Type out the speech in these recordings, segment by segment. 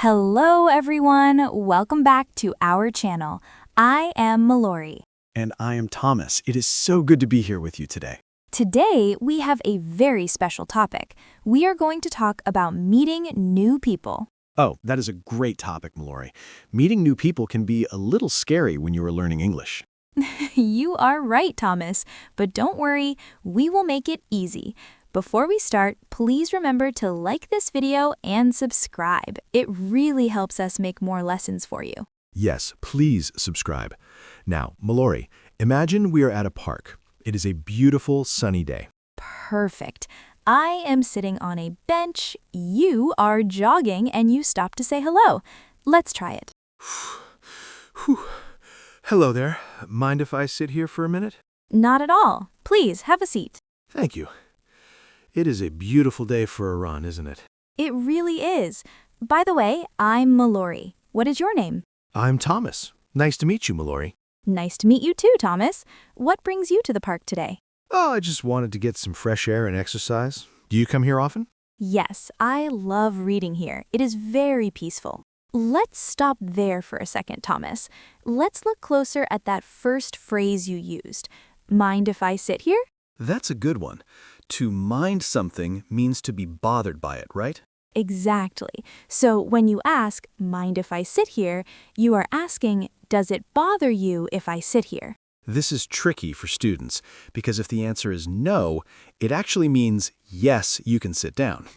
Hello everyone, welcome back to our channel. I am Mellori. And I am Thomas. It is so good to be here with you today. Today we have a very special topic. We are going to talk about meeting new people. Oh, that is a great topic, Mellori. Meeting new people can be a little scary when you are learning English. You are right, Thomas, but don't worry, we will make it easy. Before we start, please remember to like this video and subscribe. It really helps us make more lessons for you. Yes, please subscribe. Now, Mellori, imagine we are at a park. It is a beautiful, sunny day. Perfect. I am sitting on a bench, you are jogging, and you stop to say hello. Let's try it. Whew. Hello there. Mind if I sit here for a minute? Not at all. Please, have a seat. Thank you. It is a beautiful day for a run, isn't it? It really is. By the way, I'm Mellori. What is your name? I'm Thomas. Nice to meet you, Mellori. Nice to meet you too, Thomas. What brings you to the park today? Oh, I just wanted to get some fresh air and exercise. Do you come here often? Yes, I love reading here. It is very peaceful. Let's stop there for a second, Thomas. Let's look closer at that first phrase you used. Mind if I sit here? That's a good one. To mind something means to be bothered by it, right? Exactly. So when you ask, mind if I sit here, you are asking, does it bother you if I sit here? This is tricky for students because if the answer is no, it actually means yes, you can sit down.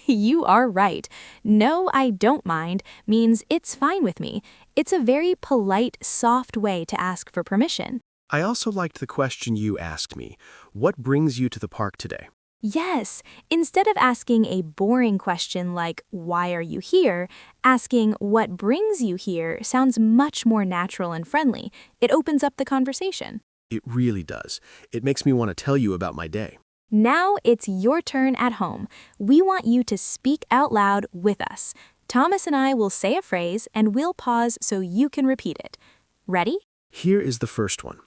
You are right. No, I don't mind means it's fine with me. It's a very polite, soft way to ask for permission. I also liked the question you asked me. What brings you to the park today? Yes, instead of asking a boring question like, why are you here, asking what brings you here sounds much more natural and friendly. It opens up the conversation. It really does. It makes me want to tell you about my day. Now it's your turn at home. We want you to speak out loud with us. Thomas and I will say a phrase and we'll pause so you can repeat it. Ready? Here is the first one.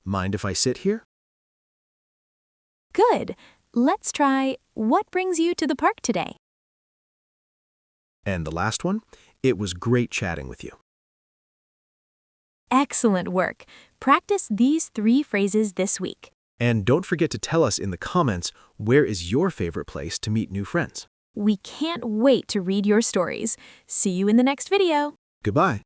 Mind if I sit here? Good. Let's try, what brings you to the park today? And the last one, it was great chatting with you. Excellent work. Practice these 3 phrases this week. And don't forget to tell us in the comments where is your favorite place to meet new friends. We can't wait to read your stories. See you in the next video. Goodbye.